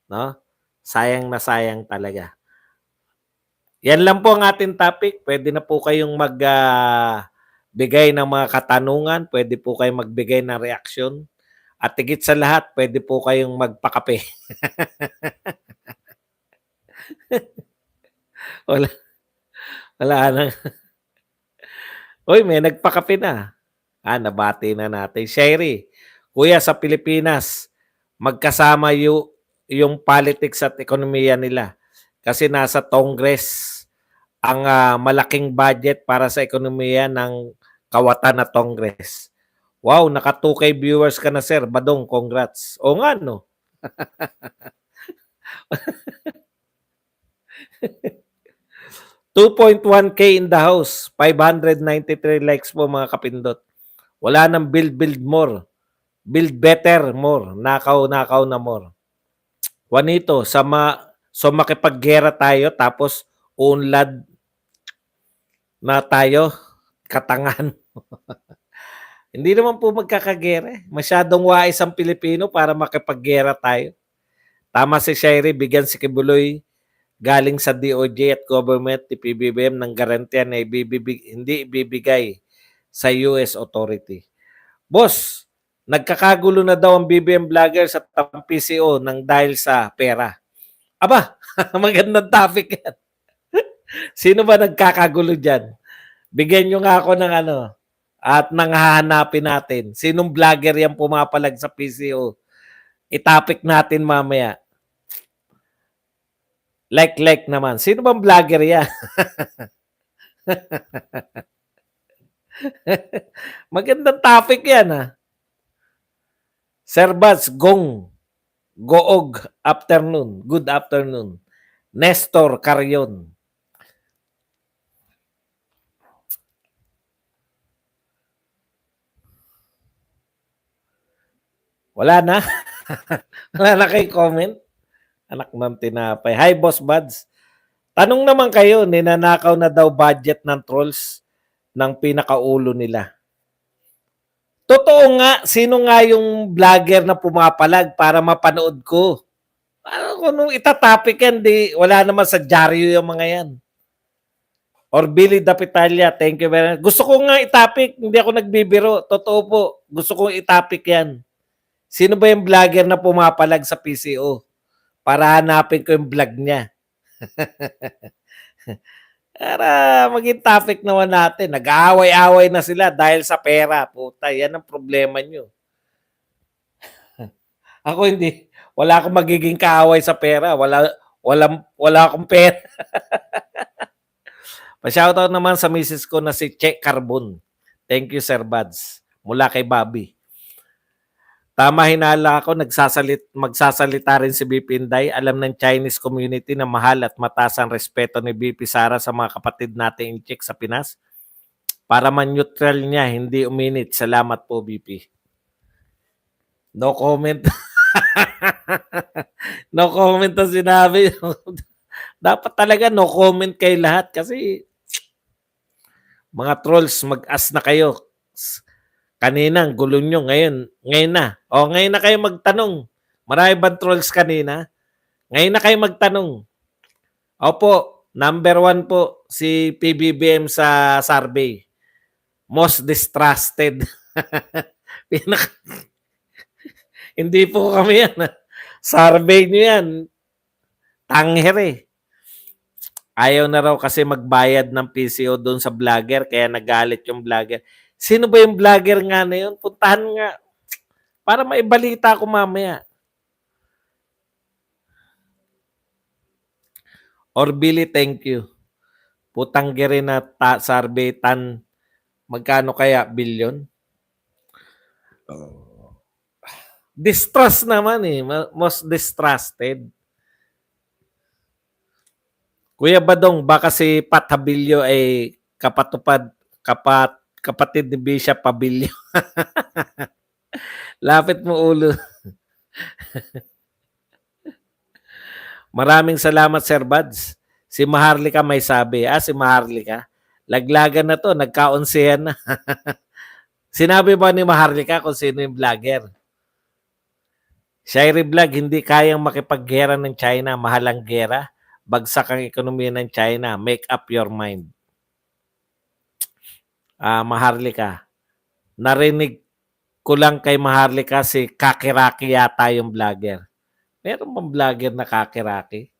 no? Sayang na sayang talaga. Yan lang po ang ating topic. Pwede na po kayong bigay ng mga katanungan, pwede po kayong magbigay ng reaksyon. At higit sa lahat, pwede po kayong magpakape. wala, wala na. Uy, may nagpakape na. Nabati na natin. Sherry, kuya sa Pilipinas, magkasama yung politics at ekonomiya nila. Kasi nasa Congress ang malaking budget para sa ekonomiya ng kawatan na Congress. Wow, naka 2K viewers ka na, sir. Badong, congrats. O nga, no? 2.1K in the house. 593 likes po, mga kapindot. Wala nang build more. Build better more. Nakaw na more. Juanito, so makipaggera tayo tapos unlad na tayo, katangan. Hindi naman po magkakagera. Masyadong wais ang Pilipino para makipaggera tayo. Tama si Sherry, bigyan si Kibuloy galing sa DOJ at government ni PBBM ng garantiya na hindi ibibigay sa US authority. Boss, nagkakagulo na daw ang BBM vlogger sa PCO ng dahil sa pera. Aba, magandang topic yan. Sino ba nagkakagulo dyan? Bigyan nyo nga ako ng at nang hahanapin natin. Sinong vlogger yan pumapalag sa PCO? I-topic natin mamaya. Like naman. Sino bang vlogger yan? Magandang topic yan Sir Baz, Goog, afternoon. Good afternoon. Nestor Carrion. Wala na? Wala na kayong comment? Anak ng tinapay. Hi, Boss Buds. Tanong naman kayo, ninanakaw na daw budget ng trolls ng pinakaulo nila. Totoo nga, sino nga yung vlogger na pumapalag para mapanood ko? Kung nung itatopic yan, wala naman sa dyaryo yung mga yan. Or Billy Dapitalia, thank you very much. Gusto ko nga itapik, hindi ako nagbibiro. Totoo po, gusto kong itapik yan. Sino ba yung vlogger na pumapalag sa PCO? Para hanapin ko yung vlog niya. Para maging topic naman natin. Nag-aaway-away na sila dahil sa pera. Puta, yan ang problema nyo. Ako hindi. Wala akong magiging kaaway sa pera. Wala akong pera. Pa-shoutout naman sa misis ko na si Che Carbon. Thank you, Sir Buds. Mula kay Bobby. Tama, hinala ako, magsasalita rin si BP Inday. Alam ng Chinese community na mahal at mataas ang respeto ni BP Sara sa mga kapatid natin in Czech sa Pinas. Para man-neutral niya, hindi uminit. Salamat po, BP. No comment. No comment ang sinabi. Dapat talaga no comment kay lahat kasi mga trolls, mag-as na kayo. Kanina, gulo nyo. Ngayon na. Ngayon na kayo magtanong. Marami bang trolls kanina? Ngayon na kayo magtanong. Opo, number 1 po si PBBM sa survey. Most distrusted. Hindi po kami yan. Survey nyo yan. Tangere. Ayaw na raw kasi magbayad ng PCO doon sa vlogger kaya nagalit yung vlogger. Sino ba yung vlogger nga na yun? Puntahan nga. Para maibalita ko mamaya. Or Billy, thank you. Putang gere na survey tan. Magkano kaya bilyon? Distrust naman Most distrusted. Kuya Badong, baka si Pat Habilio ay kapatid ni Bishop Pabilio. Lapit mo ulo. Maraming salamat, Sir Buds. Si Maharlika may sabi. Si Maharlika. Laglagan na to, nagkaunsihan na. Sinabi ba ni Maharlika kung sino yung vlogger? Shirey Vlog, hindi kayang makipaggera ng China. Mahal ang gera. Bagsak ang ekonomiya ng China. Make up your mind. Maharlika. Narinig ko lang kay Maharlika si Kakiraki yata yung vlogger. Meron bang vlogger na Kakiraki?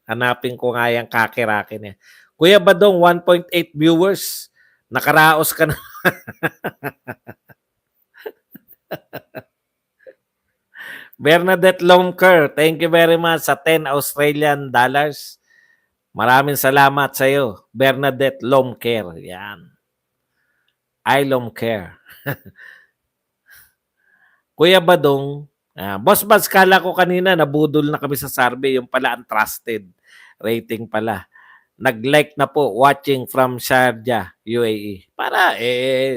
Hanapin ko nga yung Kakiraki niya. Kuya Badong, 1.8 viewers. Nakaraos ka na. Bernadette Lomker, thank you very much sa 10 Australian dollars. Maraming salamat sa iyo, Bernadette Lomker. Yan. I Lomker. Kuya Badong, Boss Baz, kala ko kanina nabudol na kami sa survey. Yung pala untrusted rating pala. Nag-like na po, watching from Sharjah, UAE. Para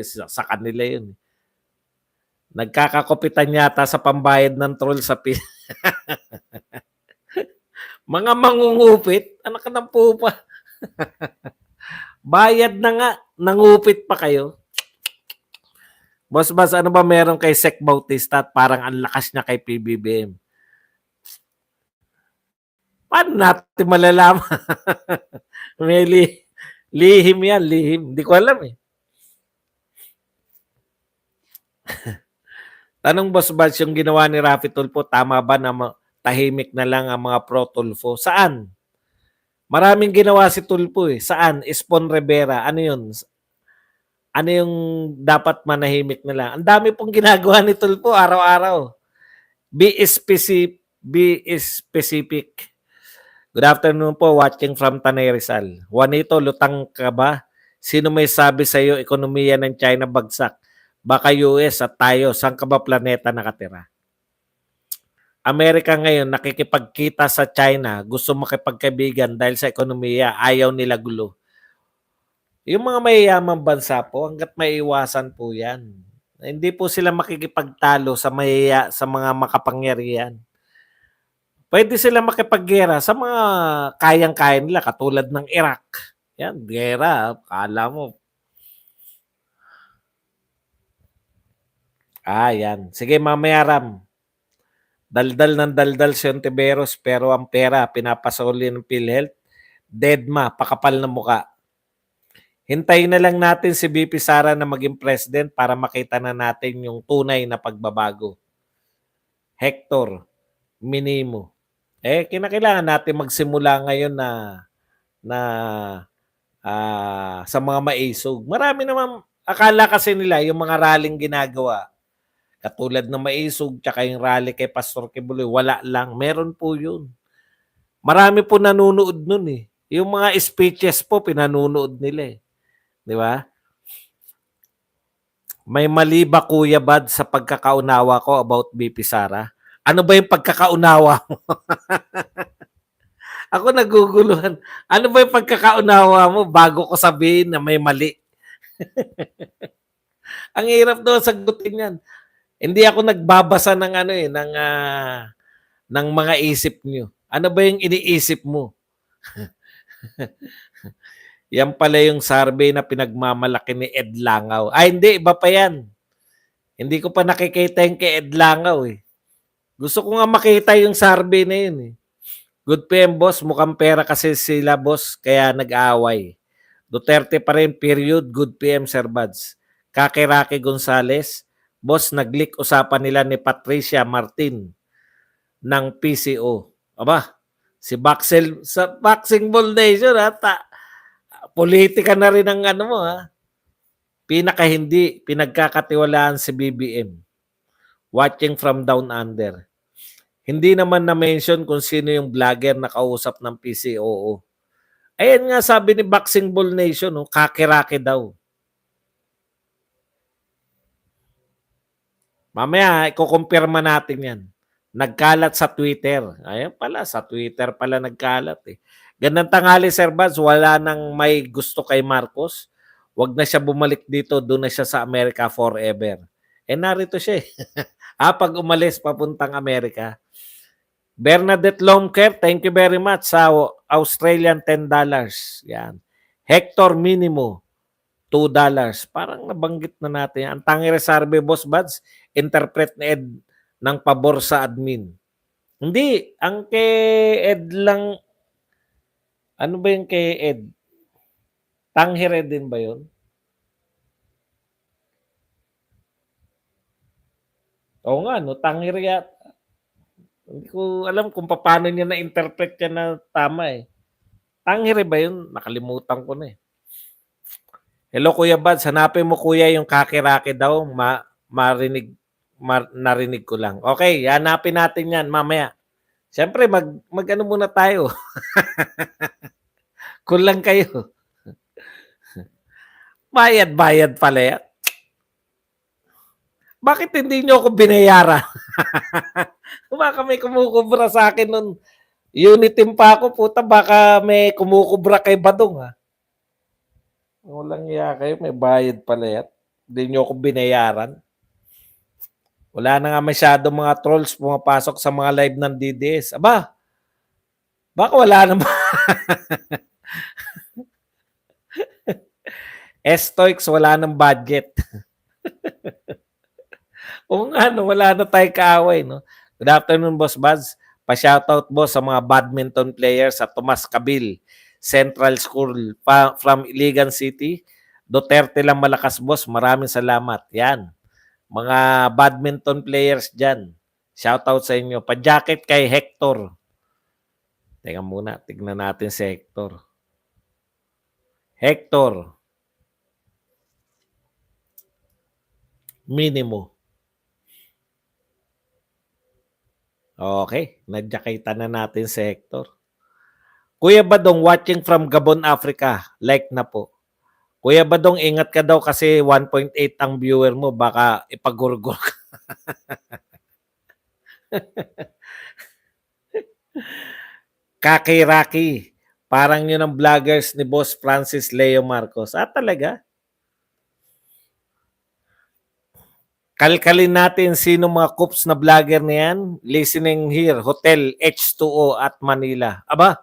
sa kanila yun. Nagkakakopitan yata sa pambayad ng troll sa mga mangungupit, anak ka ng pupa. Bayad na nga, nangupit pa kayo. Boss Baz, ano ba meron kay Sec Bautista at parang ang lakas niya kay PBBM? Paano natin malalaman? May lihim yan, lihim. Hindi ko alam eh. Tanong Boss Baz, yung ginawa ni Raffy Tulfo, tama ba na tahimik na lang ang mga pro-Tulfo? Saan? Maraming ginawa si Tulfo eh. Saan? Espon Rivera. Ano yun? Ano yung dapat manahimik na lang? Ang dami pong ginagawa ni Tulfo araw-araw. Be specific. Good afternoon po, watching from Tanay Rizal. Juanito, lutang ka ba? Sino may sabi sa iyo ekonomiya ng China bagsak? Baka US at tayo, saan ka ba planeta nakatira? Amerika ngayon nakikipagkita sa China, gusto makipagkaibigan dahil sa ekonomiya, ayaw nila gulo. Yung mga mayayamang bansa po, hanggat maiiwasan po yan. Hindi po sila makikipagtalo sa mga makapangyarihan. Pwede sila makipaggera sa mga kayang-kaya nila katulad ng Iraq. Yan, gera. Kala mo. Yan. Sige, mamaya Ram. Daldal ng daldal si Ontiveros pero ang pera pinapasoli ng PhilHealth. Deadma, pakapal na muka. Hintayin na lang natin si VP Sara na maging president para makita na natin yung tunay na pagbabago. Hector Minimo. Kinakailangan natin magsimula ngayon sa mga maisog. Marami naman, akala kasi nila yung mga rallying ginagawa, katulad ng maisog, tsaka yung rally kay Pastor Kibuloy, wala lang. Meron po yun. Marami po nanonood nun eh. Yung mga speeches po, pinanonood nila eh. Di ba? May mali ba Kuya Bad sa pagkakaunawa ko about BP Sara? Ano ba yung pagkakaunawa mo? Ako naguguluhan. Ano ba yung pagkakaunawa mo bago ko sabihin na may mali? Ang hirap daw sagutin yan. Hindi ako nagbabasa ng ng mga isip niyo. Ano ba yung iniisip mo? Yan pala yung survey na pinagmamalaki ni Ed Langaw. Hindi, iba pa yan. Hindi ko pa nakikita yung kay Ed Langaw eh. Gusto ko nga makita yung survey na yun eh. Good PM boss, mukhang pera kasi sila boss, kaya nag-aaway. Duterte pa rin, period. Good PM Sir Buds. Kakiraki Gonzales, boss, nag-leak usapan nila ni Patricia Martin ng PCO. Aba, si Baxel, sa Boxing Ball Nation, politika na rin ang ano mo, ha? Pinaka hindi pinagkakatiwalaan si BBM. Watching from down under. Hindi naman na-mention kung sino yung vlogger na kausap ng PCOO. Ayan nga sabi ni Boxing Ball Nation, kakiraki daw. Mamaya, ikukumpirma natin yan. Nagkalat sa Twitter. Ayan pala, sa Twitter pala nagkalat eh. Gandang tanghali, Sir Baz, wala nang may gusto kay Marcos. Wag na siya bumalik dito, doon na siya sa Amerika forever. Narito siya eh. Pag umalis, papuntang Amerika. Bernadette Lomker, thank you very much sa Australian $10. Yan. Hector Minimo, $2. Parang nabanggit na natin. Ang tangi reserve, Boss Buds, interpret ni Ed ng pabor sa admin. Hindi, ang kay Ed lang, ano ba yung kay Ed? Tangere din ba yun? Oo nga, no? Tangere yata. Hindi ko alam kung paano niya na-interpret yan na tama eh. Tangere ba yun? Nakalimutan ko na eh. Hello Kuya Bads, hanapin mo kuya yung kakiraki daw. Narinig ko lang. Okay, hanapin natin yan mamaya. Siyempre, mag-ano muna tayo. Kulang kayo. Bayad-bayad pala yan. Bakit hindi nyo ako binayaran? Baka may kumukubra sa akin nun. Unit team pa ako, puta, baka may kumukubra kay Badong, ha? Walang iya kayo, may bayad pala yan. Hindi nyo ako binayaran. Wala na nga masyado mga trolls pumapasok sa mga live ng DDS. Aba, baka wala naman. Estoix, wala ng budget. Oo nga, no, wala na tayong kaaway. No? Good afternoon, Boss Buds. Pa-shoutout, boss, sa mga badminton players sa Tomas Cabil Central School from Iligan City. Duterte lang malakas, boss. Maraming salamat. Yan. Mga badminton players dyan. Shoutout sa inyo. Pa-jacket kay Hector. Teka muna, tignan natin si Hector. Hector. Minimo. Okay, nadjakita na natin si Hector. Kuya Badong, watching from Gabon, Africa. Like na po. Kuya Badong, ingat ka daw kasi 1.8 ang viewer mo. Baka ipagurgur ka. Kakiraki. Parang yun ang vloggers ni Boss Francis Leo Marcos. Talaga? Kalkalin natin sino mga coops na vlogger na yan. Listening here, Hotel H2O at Manila. Aba,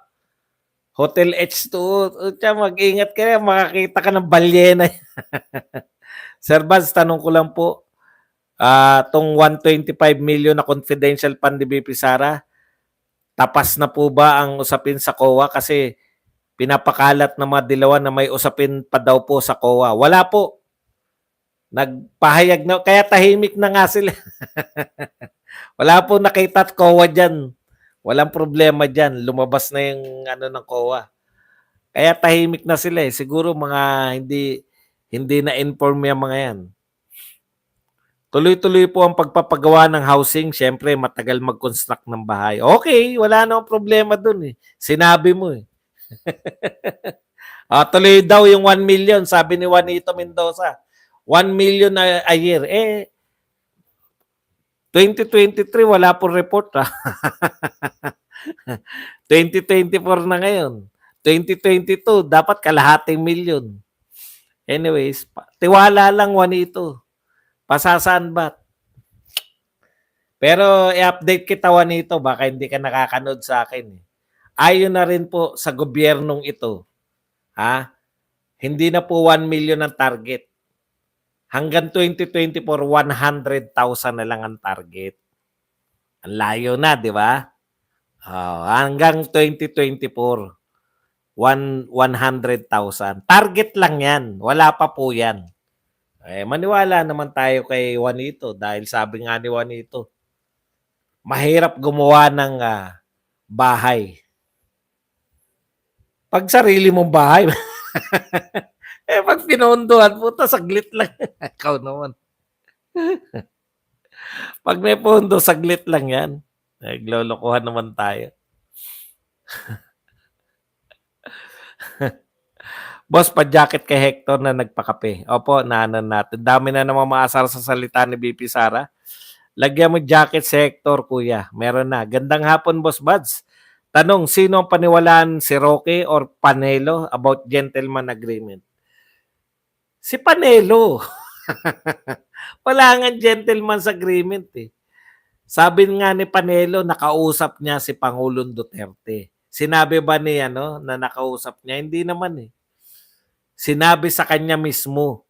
Hotel H2O. Tiyan, mag-ingat ka na. Makakita ka ng balyena. Sir Baz, tanong ko lang po. Itong 125 million na confidential fund ni BP Sara, tapas na po ba ang usapin sa COA? Kasi pinapakalat ng mga dilawan na may usapin pa daw po sa COA. Wala po. Nagpahayag na, kaya tahimik na nga sila. Wala po nakita at COA dyan. Walang problema dyan. Lumabas na yung ano ng COA. Kaya tahimik na sila eh. Siguro mga hindi na-inform yung mga yan. Tuloy-tuloy po ang pagpapagawa ng housing. Siyempre, matagal mag-construct ng bahay. Okay, wala nang problema dun eh. Sinabi mo eh. Tuloy daw yung 1 million, sabi ni Juanito Mendoza. 1 million a year. 2023 wala po report 2024 na ngayon. 2022 dapat kalahating milyon. Anyways, tiwala lang Juanito. Pasasaan ba? Pero i-update kita Juanito, baka hindi ka nakakanood sa akin. Ayon na rin po sa gobyernong ito, hindi na po 1 million ang target. Hanggang 2024, 100,000 na lang ang target. Ang layo na, di ba? Hanggang 2024, 100,000. Target lang yan. Wala pa po yan. Maniwala naman tayo kay Juanito dahil sabi nga ni Juanito, mahirap gumawa ng bahay. Pag sarili mong bahay, pag pinondohan, puta, saglit lang. Ikaw naman. Pag may pondo, saglit lang yan. Naglolokohan naman tayo. Boss, pa-jacket kay Hector na nagpakape. Opo, naanan natin. Dami na naman maasar sa salita ni BP Sara. Lagyan mo jacket si Hector, kuya. Meron na. Gandang hapon, Boss Buds. Tanong, sino ang paniwalaan, si Roque or Panelo about gentleman agreement? Si Panelo. Wala nga gentleman's agreement eh. Sabi nga ni Panelo, nakausap niya si Pangulong Duterte. Sinabi ba niya na nakausap niya? Hindi naman eh. Sinabi sa kanya mismo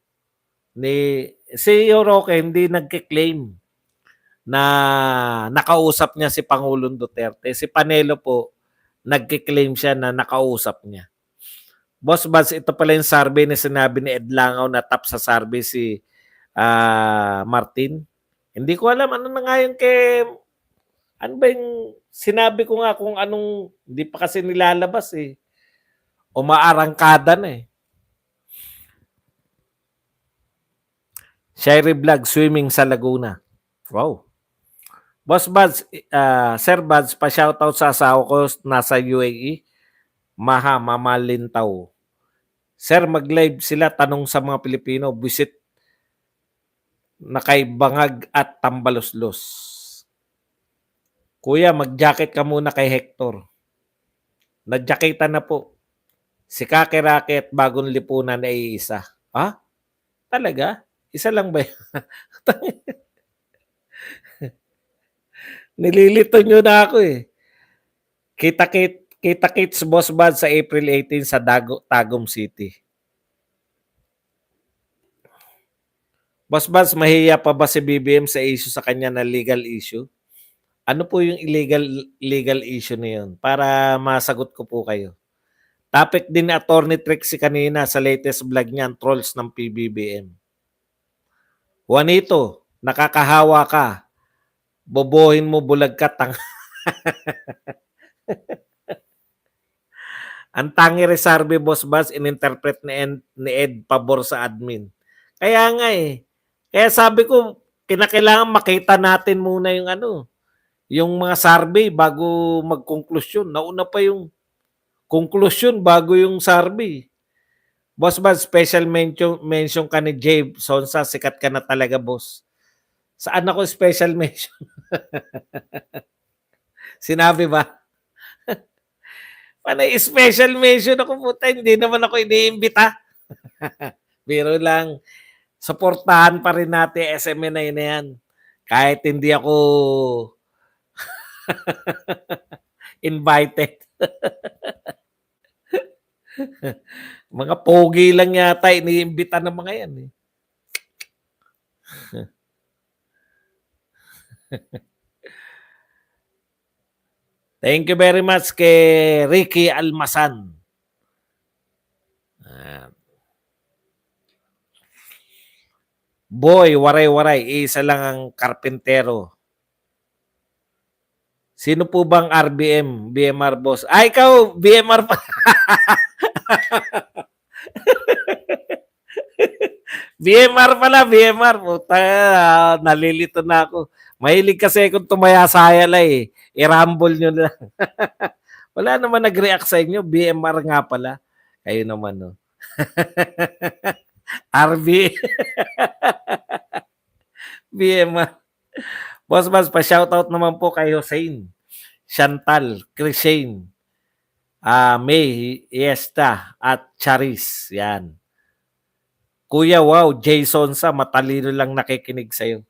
ni si Roque, hindi nagke-claim na nakausap niya si Pangulong Duterte. Si Panelo po, nagki-claim siya na nakausap niya. Boss Buds, ito pala yung survey na sinabi ni Ed Langaw na top sa survey si Martin. Hindi ko alam ano na nga yung ano ba yung sinabi ko nga kung anong, hindi pa kasi nilalabas eh. Umaarangkada na eh. Sherry Vlog, swimming sa Laguna. Wow. Boss Buds, Sir Buds, pa-shoutout sa asawa ko nasa UAE. Mamalintaw. Sir, mag-live sila tanong sa mga Pilipino, visit na kay Bangag at Tambaloslos. Kuya, mag-jacket ka muna kay Hector. Nag-jacketan na po. Si Kake Racket, bagong lipunan ay isa. Ha? Talaga? Isa lang ba yun? Nililito nyo na ako eh. Kita-kits Boss Bud sa April 18 sa Tagum City. Boss Bud, mahiya pa ba si BBM sa issue sa kanya na legal issue? Ano po yung legal issue na yun? Para masagot ko po kayo. Topic din ni Attorney Trixie kanina sa latest vlog niya, trolls ng PBBM. Juanito, nakakahawa ka. Bobohin mo bulag ka tang. Ang tangi reserve Boss Buzz ininterpret ni Ed pabor sa admin. Kaya nga eh. Kaya sabi ko, kinakailangan makita natin muna yung yung mga survey bago magkonklusyon. Nauna pa yung conclusion bago yung survey. Boss Buzz, special mention ka ni Jay Sonsa, sikat ka na talaga, boss. Saan ako special mention? Sinabi ba? Panay special mention ako, puta, hindi naman ako iniimbita. Biro lang, suportahan pa rin natin SMNI na yan. Kahit hindi ako invited. Mga pogi lang yata iniimbita ng mga yan eh. Thank you very much kay Ricky Almasan. Boy, waray-waray, isa lang ang karpentero. Sino po bang RBM? BMR boss. Ay, ikaw, BMR pa. BMR pala, BMR. Puta, nalilito na ako. Mahilig kasi kung tumayasaya lang eh. I-rumble nyo lang. Wala naman nag-react sa inyo. BMR nga pala. Kayo naman, no? RB. BMR. Boss, pa-shoutout naman po kay Hussein, Chantal, Chrisane, May, Iesta, at Charis. Yan. Kuya, wow, Jason sa matalino lang nakikinig sa'yo.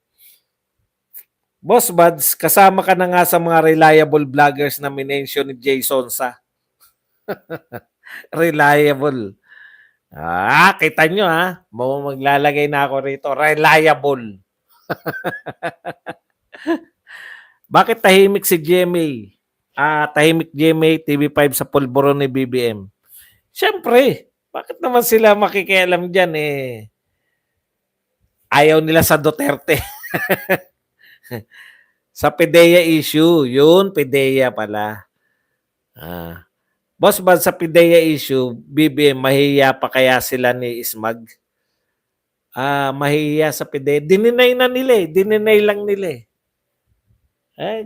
Boss Buds, kasama ka na nga sa mga reliable vloggers na minention ni Jason sa. Reliable. Kita nyo ha. Maglalagay na ako rito. Reliable. Bakit tahimik si GMA? Tahimik GMA TV5 sa pulburon ni BBM. Siyempre, bakit naman sila makikialam dyan eh? Ayaw nila sa Duterte. Sa PDEA issue, yun, PDEA pala. Boss ba sa PDEA issue, BBM, mahihiya pa kaya sila ni Ismag? Mahihiya sa PDEA. Dininay na nila eh. Dininay lang nila eh.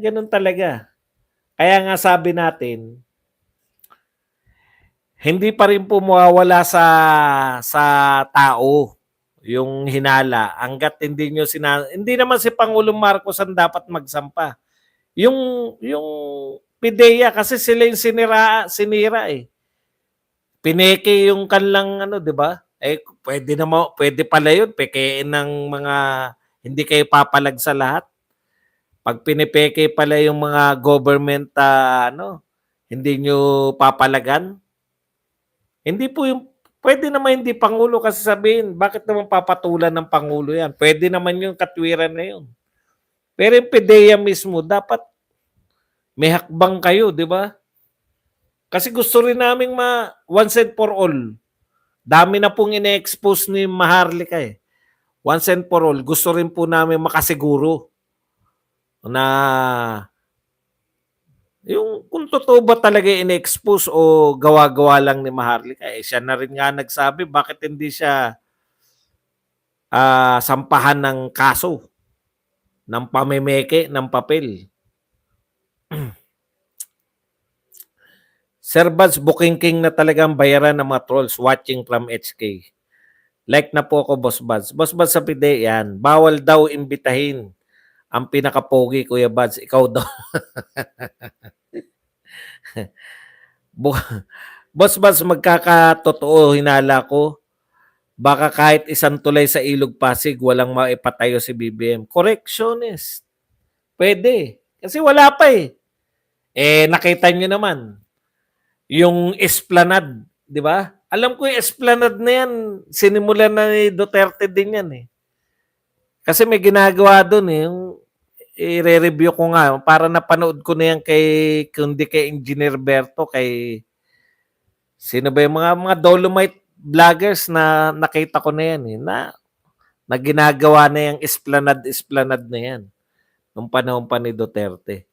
Ganun talaga. Kaya nga sabi natin, hindi pa rin po mawawala sa tao yung hinala hangga't hindi nyo hindi naman si Pangulong Marcos ang dapat magsampa. Yung PDEA kasi sila yung sinira eh. Pineke yung kanlang 'di ba? Pwede pala yun, pekein ng mga hindi kayo papalag sa lahat. Pag pinipeke pala yung mga government hindi nyo papalagan. Hindi po yung pwede naman hindi Pangulo kasi sabihin, bakit naman papatulan ng Pangulo yan? Pwede naman yung katwiran na yun. Pero yung PDEA mismo, dapat may hakbang kayo, di ba? Kasi gusto rin naming once and for all. Dami na pong ine-expose ni Maharlika eh. Once and for all, gusto rin po namin makasiguro na yung kung totoo ba talaga ine-expose o gawa-gawa lang ni Maharlika. Eh, siya na rin nga nagsabi, bakit hindi siya sampahan ng kaso ng pamemeke ng papel. Sir Buds, booking king na talagang bayaran ng mga trolls watching from HK. Like na po ako, Boss Buds. Boss Buds sa pide, yan. Bawal daw imbitahin ang pinakapogi, Kuya Buds. Ikaw daw. Boss Buds, magkakatotoo, hinala ko. Baka kahit isang tulay sa Ilog Pasig, walang maipatayo si BBM. Correctionist. Pwede. Kasi wala pa eh. Eh, nakita nyo naman. Yung Esplanade, di ba? Alam ko yung Esplanade na yan, sinimulan na ni Duterte din yan eh. Kasi may ginagawa doon eh, yung i-review ko nga, para napanood ko na yan kundi kay Engineer Berto, kay sino ba yung mga Dolomite vloggers na nakita ko na yan eh, na ginagawa na yung Esplanade na yan, nung panahon pa ni Duterte.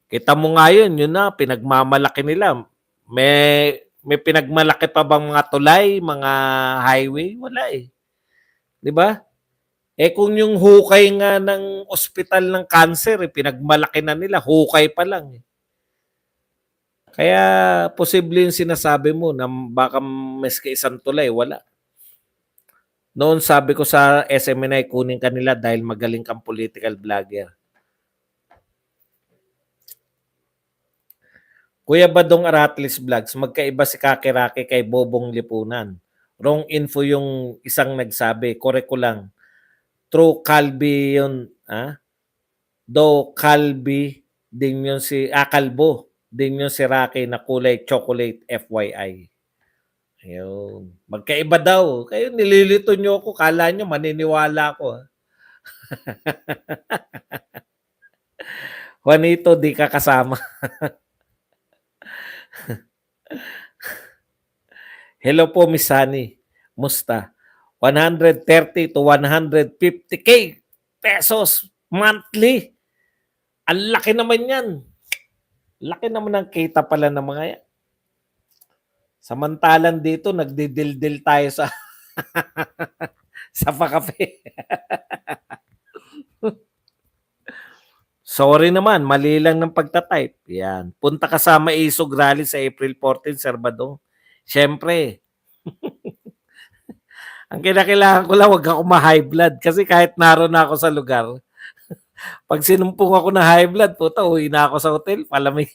Kita mo nga yun na, pinagmamalaki nila. May pinagmalaki pa bang mga tulay, mga highway? Wala eh. 'Di ba? Eh kung yung hukay nga ng ospital ng cancer, eh, pinagmalaki na nila, hukay pa lang eh. Kaya posible yung sinasabi mo na baka maski isang tulay, wala. Noon sabi ko sa SMNI, kunin kanila dahil magaling kang political vlogger. Kuya Badong Aratlis Vlogs, magkaiba si Kakiraki kay Bobong Lipunan. Wrong info yung isang nagsabi. Correct ko lang. True Calbi yun. Do Calbi din yun Kalbo. Din yun si Rocky na kulay chocolate FYI. Ayun. Magkaiba daw. Kayo nililito nyo ako. Kala nyo maniniwala ako. Juanito, di ka kasama. Hello po, Miss Sunny. Musta? 130 to 150K pesos monthly. Ang laki naman yan. Laki naman ng kita pala ng mga yan. Samantalang dito, nagdidildil tayo sa sa pakape. Sorry naman, mali lang ng pagtatype. Yan. Punta ka sa Maisog Rally sa April 14, Sir Badong. Siyempre. Ang kinakailangan ko lang, huwag ako ma-high blood. Kasi kahit naroon na ako sa lugar, pag sinumpong ako na high blood, puta, uwi na ako sa hotel, palamig.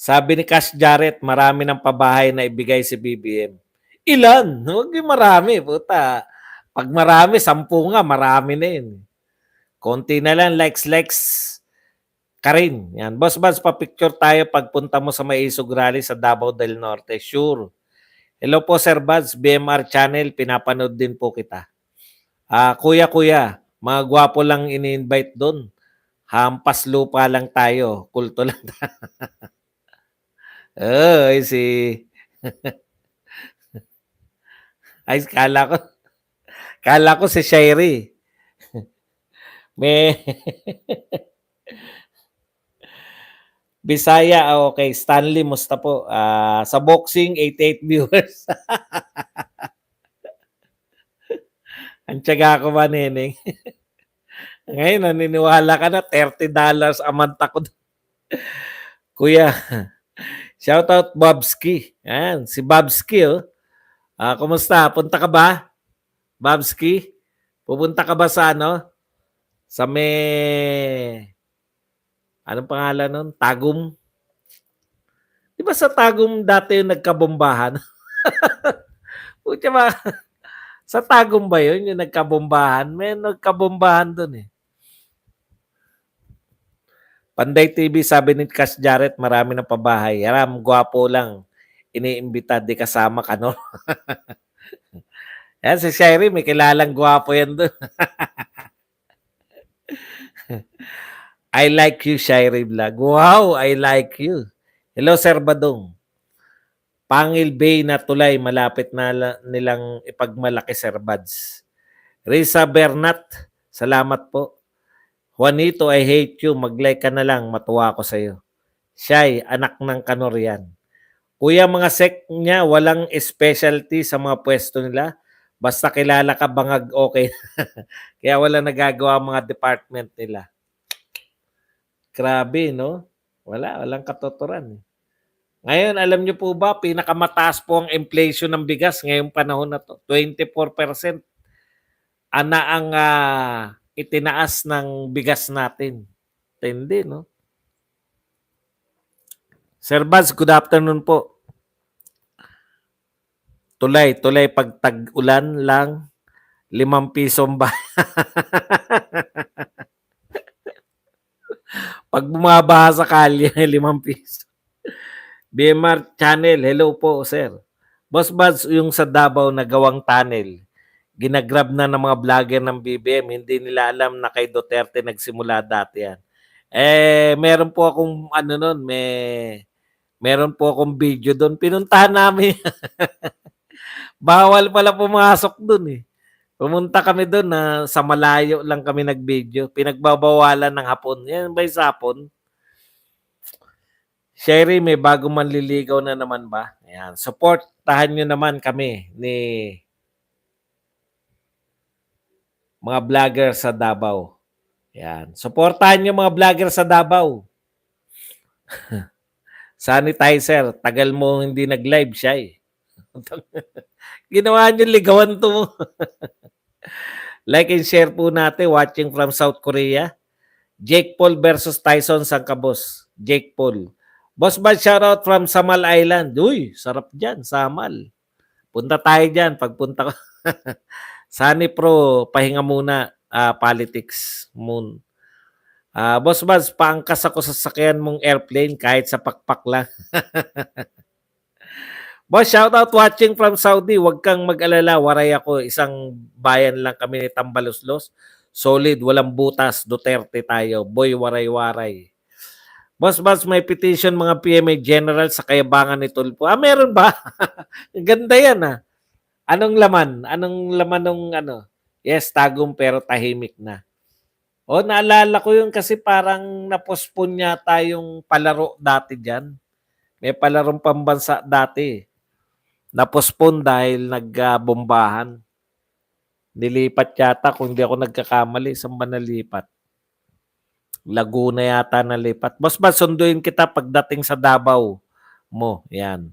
Sabi ni Cash Jarrett, marami ng pabahay na ibigay si BBM. Ilan? Huwag yung marami, puta. Pag marami, 10 nga, marami na yun. Konti na lang, likes ka rin. Yan. Boss Buds, pa-picture tayo pagpunta mo sa Maisog Rally sa Davao del Norte. Sure. Hello po, Sir Buds. BMR Channel, pinapanood din po kita. Kuya, mga gwapo lang ini-invite doon. Hampas lupa lang tayo. Kulto lang tayo. Ay, ay, kala ko si Sherry. May Bisaya, okay. Stanley, musta po? Sa boxing, 88 viewers. Ang tiyaga ko ba, Neneng? Ngayon, naniniwala ka na, $30 a month ako. Kuya, shout out Bobski. Yan, si Bobski, oh. Kumusta? Punta ka ba? Bobski? Pupunta ka ba sa Sa anong pangalan nun? Tagum? Di ba sa Tagum dati yung nagkabombahan? Pucha ba? Sa Tagum ba yun yung nagkabombahan? May nagkabombahan dun eh. Panday TV, sabi ni Cash Jarrett, marami ng pabahay. Ram, gwapo lang. Iniimbita, di kasama ka, no? Yan, si Sherry, may kilalang gwapo yan doon. I like you, Sherry Vlog. Wow, I like you. Hello, Sir Badong. Pangil Bay na tulay, malapit na nilang ipagmalaki, Sir Buds. Risa Bernat, salamat po. Juanito, I hate you. Mag-like ka na lang, matuwa ko sa'yo. Shy, anak ng kanor yan. Kuya, mga sect niya, walang specialty sa mga pwesto nila. Basta kilala ka, bangag okay. Kaya wala nagagawa ang mga department nila. Grabe, no? Walang katotoran. Ngayon, alam niyo po ba, pinakamataas po ang inflation ng bigas ngayong panahon na to. 24% ana ang itinaas ng bigas natin. Tindi, no? Sir Baz, good afternoon po. Tulay pag tag-ulan lang, 5 pisong ba? Pag bumabaha sa kalye, 5 piso. BMR Channel, hello po, sir. Boss Baz, yung sa Davao na gawang tunnel, ginagrab na ng mga vlogger ng BBM, hindi nila alam na kay Duterte nagsimula dati yan. Meron po akong meron po akong video doon. Pinuntahan namin. Bawal pala pumasok doon eh. Pumunta kami doon na sa malayo lang kami nag-video. Pinagbabawalan ng hapon. Yan ba yung sa hapon? Sherry, may bagong manliligaw na naman ba? Ayan. Supportahan nyo naman kami ni mga vlogger sa Davao. Ayan. Supportahan nyo mga vlogger sa Davao. Sanitizer, tagal mo hindi nag-live siya eh. Ginawa nyo ligawan to. Like and share po natin, watching from South Korea. Jake Paul versus Tyson Sangkabos. Jake Paul. Boss Bad, shoutout from Samal Island. Uy, sarap dyan, Samal. Punta tayo dyan, pagpunta ko. Sunny Pro, pahinga muna. Politics, moon. Boss Bad, paangkas ako sa sakyan mong airplane kahit sa pakpak lang. Boss, shoutout watching from Saudi. Huwag kang mag-alala, waray ako. Isang bayan lang kami ni Tambaluslos. Solid, walang butas. Duterte tayo. Boy, waray-waray. Boss, may petition mga PMA General sa kayabangan ni Tulfo. Meron ba? Ganda yan Anong laman? Anong laman ng ano? Yes, tagong pero tahimik na. Naalala ko yun kasi parang napospon niya tayong palaro dati dyan. May palarong pambansa dati. Napospon dahil nagbombahan. Nilipat yata kung hindi ako nagkakamali. Saan ba nalipat? Laguna yata nalipat. Boss, sunduin kita pagdating sa Davao mo. Yan.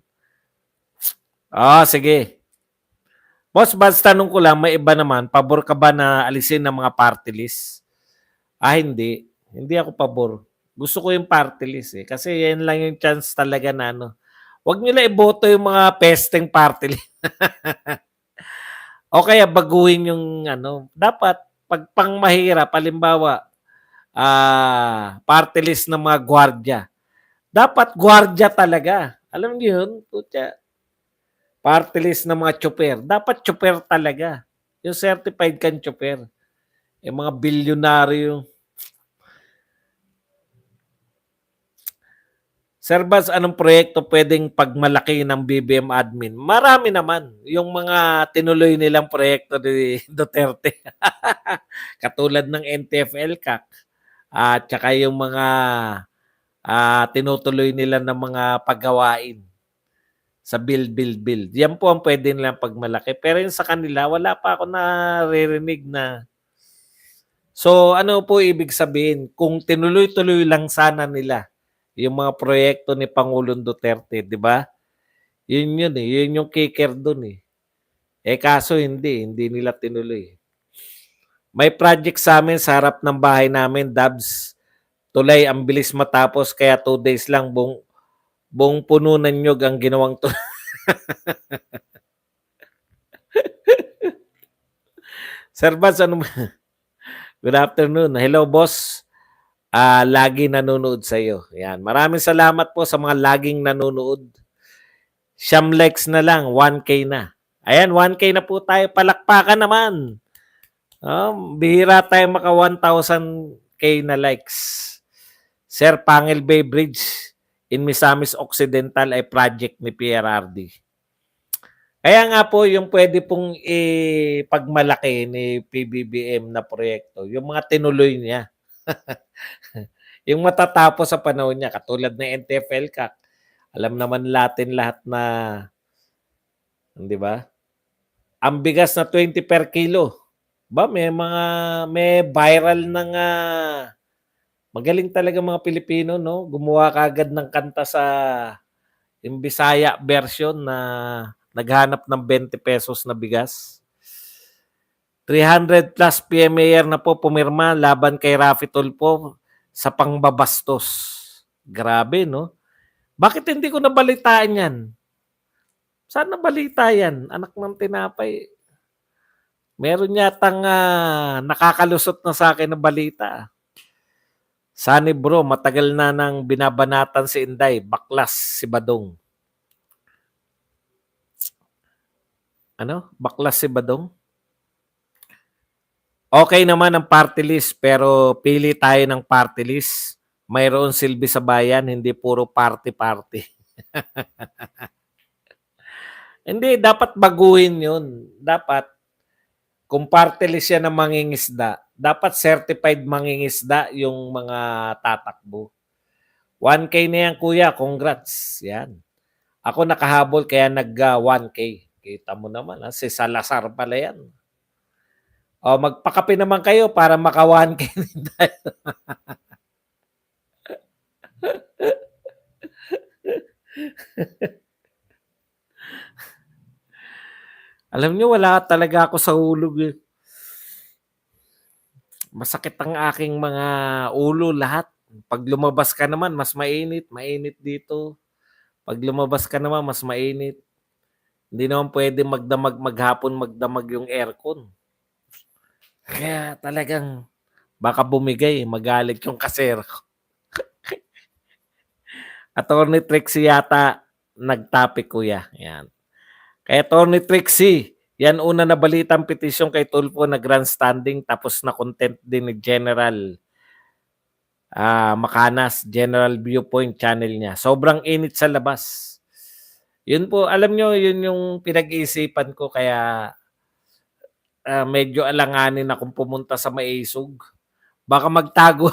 Sige. Boss, tanong ko lang, may iba naman. Pabor ka ba na alisin ng mga party list? Hindi. Hindi ako pabor. Gusto ko yung party list eh. Kasi yan lang yung chance talaga na Huwag nila iboto yung mga pesteng party list. O kaya baguhin yung dapat pag pangmahirap, halimbawa, party list ng mga gwardya. Dapat gwardya talaga. Alam niyo yun? Party list ng mga chopper. Dapat chopper talaga. Yung certified kan chopper. Yung mga bilyonaryo. Sir Baz, anong proyekto pwedeng pagmalaki ng BBM admin? Marami naman. Yung mga tinuloy nilang proyekto ni Duterte. Katulad ng NTFL CAC. At saka yung mga tinutuloy nila ng mga paggawain sa build. Yan po ang pwede nilang pagmalaki. Pero yung sa kanila, wala pa ako naririnig na. So ano po ibig sabihin? Kung tinuloy-tuloy lang sana nila yung mga proyekto ni Pangulong Duterte, di ba? Yun eh. Yun yung kicker dun eh. Kaso hindi nila tinuloy. May project sa amin sa harap ng bahay namin, Dabs. Tulay, ang bilis matapos, kaya 2 days lang buong puno ng nyog ang ginawang to. Sir Baz, Good afternoon. Hello, boss. lagi nanonood sa iyo. Yan. Maraming salamat po sa mga laging nanonood. Siyam likes na lang, 1K na. Ayan, 1K na po tayo. Palakpakan naman. Bihira tayo maka 1,000K na likes. Sir, Pangil Bay Bridge in Misamis Occidental ay project ni PRRD. Kaya nga po yung pwede pong ipagmalaki ni PBBM na proyekto, yung mga tinuloy niya. Yung matatapos sa panahon niya, katulad ng NTF-ELCAC. Alam naman natin lahat na, di ba? Ang bigas na 20 per kilo. Ba, may viral ng magaling talaga mga Pilipino, no? Gumawa kaagad ng kanta sa yung Bisaya version na naghanap ng 20 pesos na bigas. 300 plus PMAR na po pumirma laban kay Raffy Tulfo sa pangbabastos. Grabe, no? Bakit hindi ko nabalitaan yan? Saan nabalita yan? Anak ng tinapay. Meron yatang nakakalusot na sa akin na balita. Sunny bro, matagal na nang binabanatan si Inday. Baklas si Badong. Ano? Baklas si Badong? Okay naman ang party list, pero pili tayo ng party list. Mayroon silbi sa bayan, hindi puro party-party. Hindi, dapat baguhin yun. Dapat, kung party list yan ng mangingisda, dapat certified mangingisda yung mga tatakbo. 1K na yan, kuya. Congrats. Yan. Ako nakahabol kaya nag-1K. Kita mo naman, si Salazar pala yan. O, magpakape naman kayo para maka 1K din tayo. Alam nyo, wala talaga ako sa hulog. Masakit ang aking mga ulo lahat. Pag lumabas ka naman, mas mainit. Mainit dito. Pag lumabas ka naman, mas mainit. Hindi naman pwede maghapon magdamag yung aircon. Kaya talagang baka bumigay, magalit yung kasero ko. Attorney Trixie yata nagtopic, kuya. Yan. Kaya Attorney Trixie, yan una na balitang petisyon kay Tulfo na grandstanding tapos na content din ni General Macanas, General Viewpoint channel niya. Sobrang init sa labas. Yun po, alam nyo, yun yung pinag-iisipan ko kaya medyo alanganin akong pumunta sa Maisog. Baka magtago.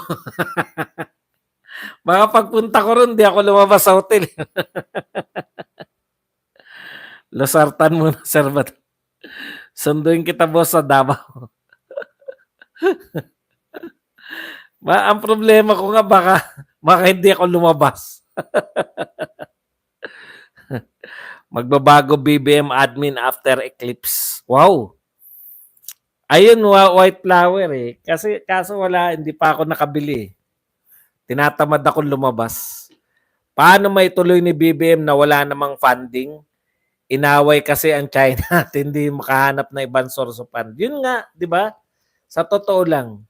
Baka pagpunta ko ron, di ako lumabas sa hotel. Lasartan mo na, sir. Sunduin kita, boss, sa Davao. Ang problema ko nga, baka hindi ako lumabas. Magbabago BBM admin after eclipse. Wow. Ayun, white flower eh. Kaso wala, hindi pa ako nakabili. Tinatamad akong lumabas. Paano may tuloy ni BBM na wala namang funding? Inaway kasi ang China at hindi makahanap na ibang source of fund. Yun nga, di ba? Sa totoo lang.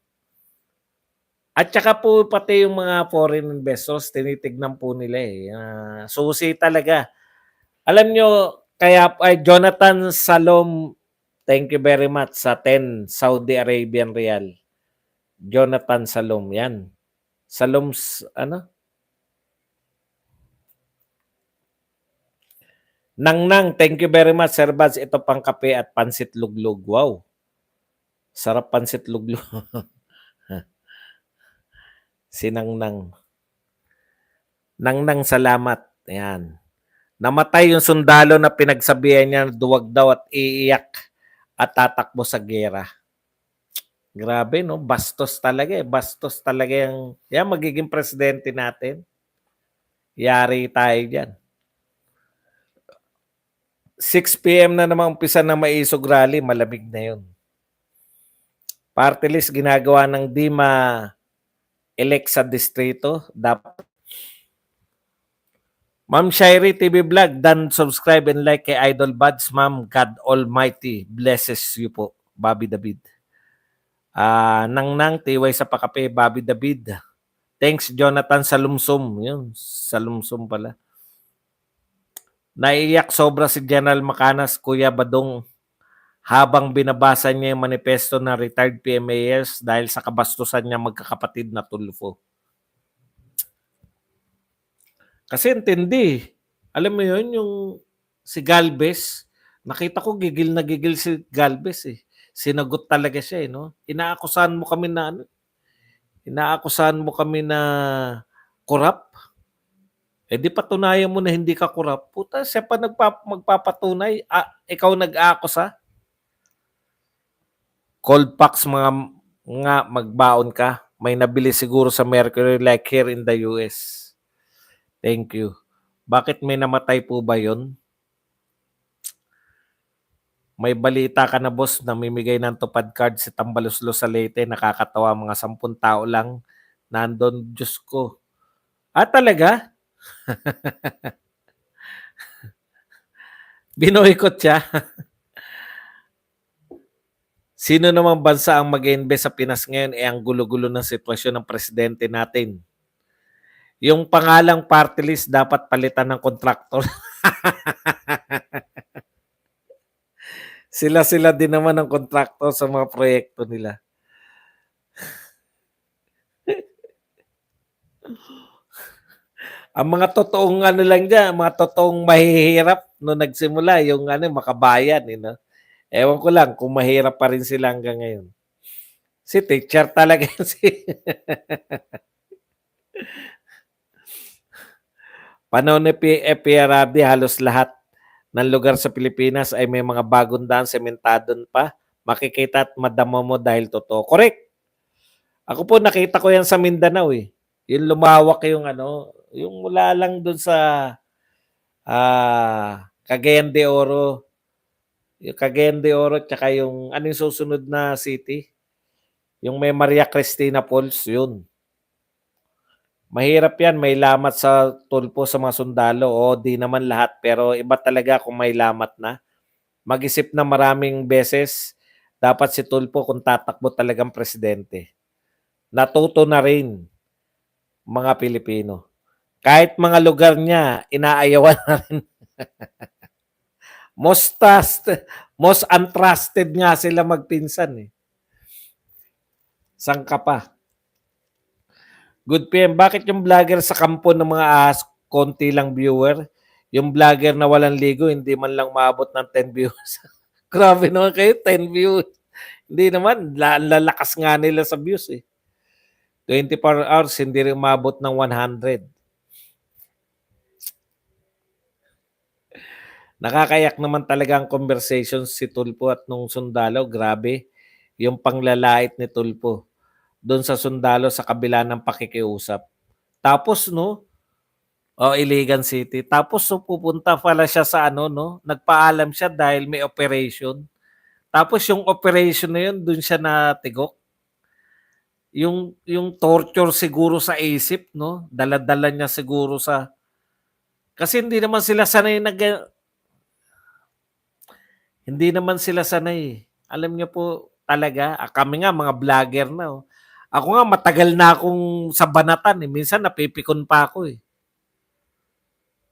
At saka po pati yung mga foreign investors, tinitignan po nila eh. Susi talaga. Alam nyo, kaya Jonathan Salom, thank you very much sa 10 Saudi Arabian Real. Jonathan Salom, yan. Salom's, ano? Nang, thank you very much, Sir Baz. Ito pang kape at pansit luglug. Wow. Sarap pansit luglug. Si Nang. Nang, salamat. Ayan. Namatay yung sundalo na pinagsabihan niya duwag daw at iiyak at tatakbo sa gera. Grabe, no? Bastos talaga eh. Bastos talaga yung magiging presidente natin. Yari tayo dyan. 6 p.m. na naman umpisa na Maisog Rally. Malamig na yun. Party list ginagawa ng di ma-elect sa distrito. Dapat Ma'am Shairi TV Vlog, dan subscribe and like kay Idol Buds. Ma'am, God Almighty blesses you po, Bobby David. Nang, tiway sa pakape, Bobby David. Thanks, Jonathan Salumsum. Yun, Salumsum pala. Naiiyak sobra si General Macanas, Kuya Badong, habang binabasa niya yung manifesto ng retired PMAS dahil sa kabastusan niya magkakapatid na Tulfo. Kasi intindi. Alam mo yun, yung si Galvez, nakita ko gigil na gigil si Galvez eh. Sinagot talaga siya eh, no? Inaakusahan mo kami na korap. Eh di patunayan mo na hindi ka korap. Puta, siya pa magpapatunay. Ikaw nag-aakusa. Cold packs mga magbaon ka. May nabili siguro sa Mercury like here in the US. Thank you. Bakit may namatay po ba yun? May balita ka na boss, namimigay ng tupad card si Tambaluslo sa Leyte. Nakakatawa, mga 10 tao lang. Nandun, Diyos ko. Talaga? Binoykot siya. Sino namang bansa ang mag-invest sa Pinas ngayon? Ang gulo-gulo ng sitwasyon ng presidente natin. Yung pangalang party list dapat palitan ng kontraktor. Sila din naman ang kontraktor sa mga proyekto nila. Ang mga totoong lang dyan, mga totoong mahihirap no nagsimula, yung makabayan. No? Ewan ko lang kung mahirap pa rin sila hanggang ngayon. Si teacher talaga si Panahon ni PRRD, halos lahat ng lugar sa Pilipinas ay may mga bagong daan, sementado pa. Makikita at madama mo dahil totoo. Correct. Ako po nakita ko yan sa Mindanao eh. Yung lumawak yung yung mula lang doon sa Cagayan de Oro. Yung Cagayan de Oro tsaka yung yung susunod na city? Yung may Maria Cristina Falls, yun. Mahirap yan, may lamat sa tulpo sa mga sundalo. O di naman lahat, pero iba talaga kung may lamat na. Mag-isip na maraming beses, dapat si tulpo kung tatakbo talagang presidente. Natuto na rin mga Pilipino. Kahit mga lugar niya, inaayawan na rin. Most untrusted nga sila magpinsan eh. Sangka pa. Good PM, bakit yung vlogger sa kampo ng mga ahas, konti lang viewer? Yung vlogger na walang ligo, hindi man lang maabot ng 10 views. Grabe naman kayo, 10 views. Hindi naman, lalakas nga nila sa views eh. 24 hours, hindi rin maabot ng 100. Nakakayak naman talaga ang conversation si Tulpo at nung sundalo. Grabe, yung panglalait ni Tulpo doon sa sundalo sa kabila ng pakikiusap. Tapos Iligan City. Tapos pupunta pala siya sa nagpaalam siya dahil may operation. Tapos yung operation na yun, doon siya natigok. Yung torture siguro sa isip, no? Dala-dala niya siguro sa... Kasi hindi naman sila sanay Hindi naman sila sanay. Alam niyo po talaga, kami nga mga vlogger na. Ako nga matagal na akong sa banatan eh. Minsan napipikon pa ako eh.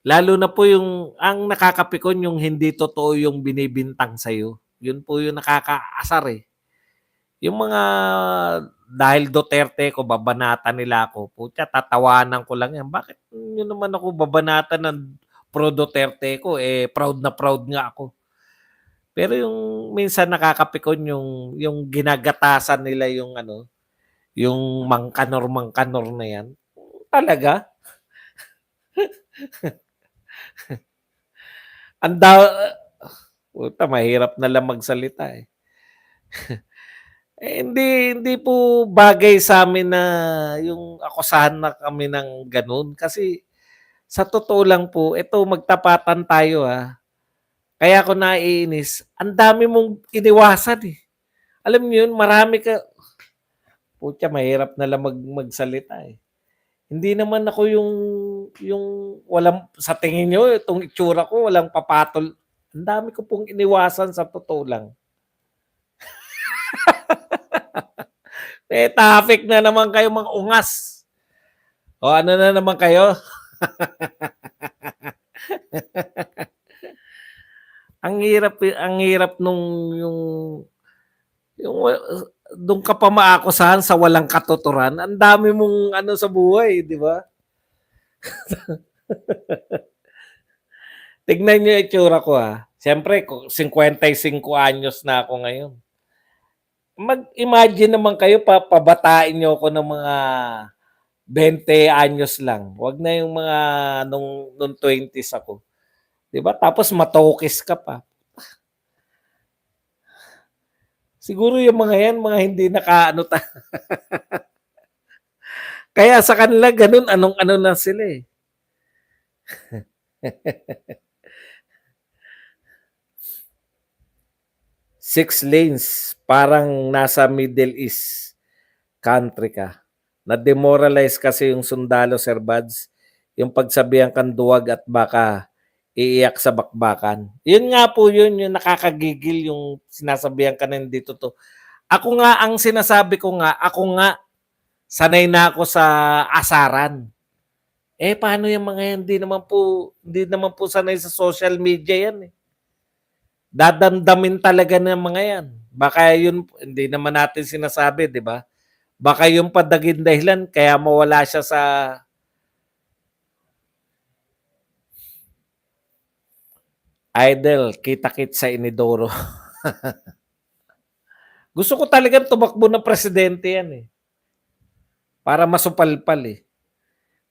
Lalo na po ang nakakapikon yung hindi totoo yung binibintang sa'yo. Yun po yung nakakaasar eh. Yung mga dahil Duterte ko, babanatan nila ako. Putya, tatawanan ko lang yan. Bakit yun naman ako babanatan ng pro Duterte ko? Proud na proud nga ako. Pero yung minsan nakakapikon yung ginagatasan nila yung mangkanor na yan. Talaga? Mahirap na lang magsalita eh. Hindi po bagay sa amin na yung akusahan na kami ng ganun. Kasi sa totoo lang po, ito magtapatan tayo Kaya ako naiinis, ang dami mong iniwasan eh. Alam niyo yun, marami ka, putya, mahirap na lang magsalita eh. Hindi naman ako yung walang, sa tingin nyo, itong itsura ko, walang papatol. Ang dami ko pong iniwasan sa totoo lang. Topic na naman kayo mga ungas. O ano na naman kayo? Ang hirap nung yung doon ka pa maakusahan sa walang katuturan. Ang dami mong ano sa buhay, di ba? Tignan niyo yung itsura ko Siyempre, 55 anyos na ako ngayon. Mag-imagine naman kayo, pabatain niyo ako ng mga 20 anyos lang. Wag na yung mga nung 20s ako. 'Di ba? Tapos matokis ka pa. Siguro yung mga yan, mga hindi nakaano Kaya sa kanila ganun, anong-ano na sila eh. 6 lanes, parang nasa Middle East country ka. Na-demoralize kasi yung sundalo, Sir Buds. Yung pagsabihan kang duwag at baka iiyak sa bakbakan. Yun nga po yun, yung nakakagigil yung sinasabihan ka na hindi totoo. Ako nga, ang sinasabi ko nga, ako nga, sanay na ako sa asaran. Paano yung mga yan? Hindi naman po sanay sa social media yan eh. Dadamdamin talaga ng mga yan. Baka yun, hindi naman natin sinasabi, di ba? Baka yung padaging dahilan, kaya mawala siya sa idol, kita-kit sa inidoro. Gusto ko talagang tumakbo ng presidente yan eh. Para masupalpal eh.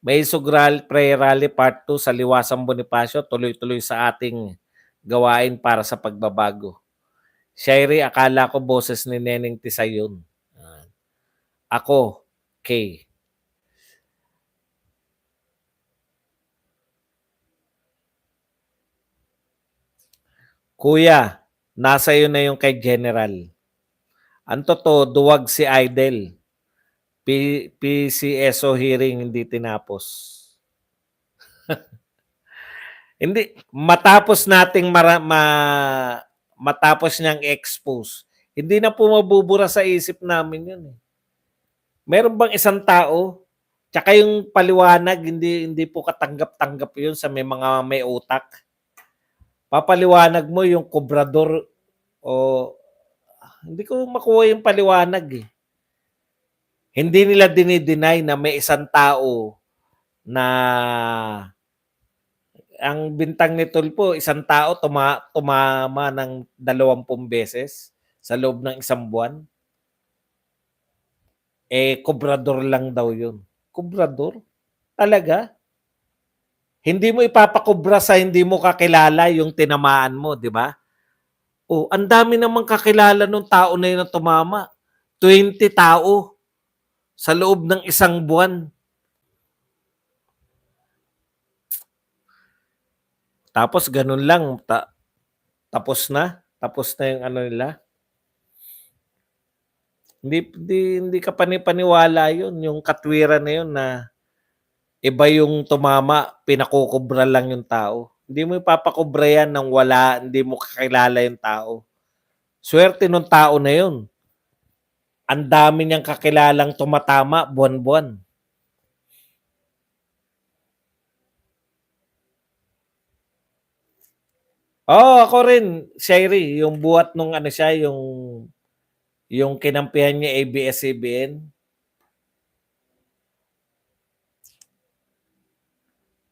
May Sugral Prayer Rally Part 2 sa Liwasang Bonifacio, tuloy-tuloy sa ating gawain para sa pagbabago. Shairi, akala ko boses ni Neneng Tisay yun. Ako, K. Kuya, nasa iyo na yung kay General. Ang totoo, duwag si Idol. PCSO hearing hindi tinapos. Hindi, matapos nating matapos niyang expose, hindi na po mabubura sa isip namin yun eh. Meron bang isang tao, tsaka yung paliwanag, hindi po katanggap-tanggap yun sa may utak. Papaliwanag mo yung kobrador o hindi ko makuha yung paliwanag eh. Hindi nila dinideny na may isang tao na ang bintang ni Tulpo, isang tao tumama ng 20 beses sa loob ng isang buwan. Kobrador lang daw yun. Kobrador? Talaga? Hindi mo ipapakobra sa hindi mo kakilala yung tinamaan mo, di ba? Ang dami namang kakilala nung tao na yun na tumama. 20 tao sa loob ng isang buwan. Tapos ganun lang, tapos na yung ano nila. Hindi ka panipaniwala yun, yung katwiran na yun na iba yung tumama, pinakukubra lang yung tao. Hindi mo ipapakubra yan nang wala, hindi mo kakilala yung tao. Swerte nung tao na yun. Ang dami niyang kakilalang tumatama buwan-buwan. Ako rin, Shairi, yung buhat nung ano siya, yung kinampihan niya ABS-CBN.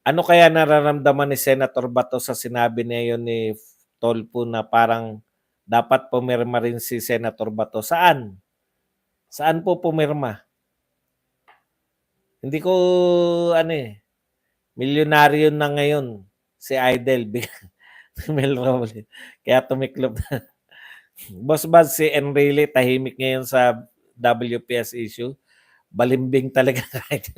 Ano kaya nararamdaman ni Senator Bato sa sinabi niya yun ni Tolpo na parang dapat pumirma rin si Senator Bato? Saan? Saan po pumirma? Hindi ko ano milyonaryo na ngayon si Idol. Mel Robles. Kaya tumiklop na. Boss Baz, si Enrile tahimik ngayon sa WPS issue. Balimbing talaga kahit.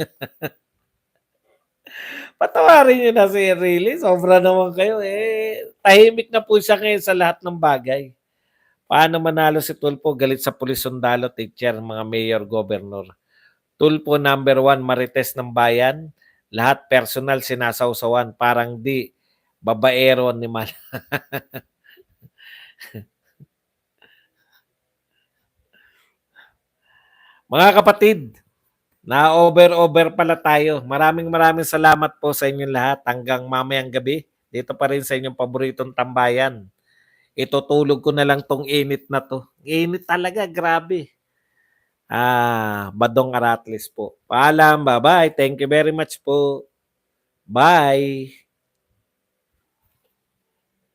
Patawarin niyo na si Enrile. Sobra naman kayo. Tahimik na po siya ngayon sa lahat ng bagay. Paano manalo si Tulpo? Galit sa pulis, sundalo, teacher, mga mayor, governor. Tulpo number 1, marites ng bayan. Lahat personal sinasawsawan. Parang di babaero ni Mal. Mga kapatid, Na-over pala tayo. Maraming salamat po sa inyong lahat hanggang mamayang gabi. Dito pa rin sa inyong paboritong tambayan. Itutulog ko na lang 'tong init na 'to. Init talaga, grabe. Badong Aratlis po. Paalam, bye-bye. Thank you very much po. Bye.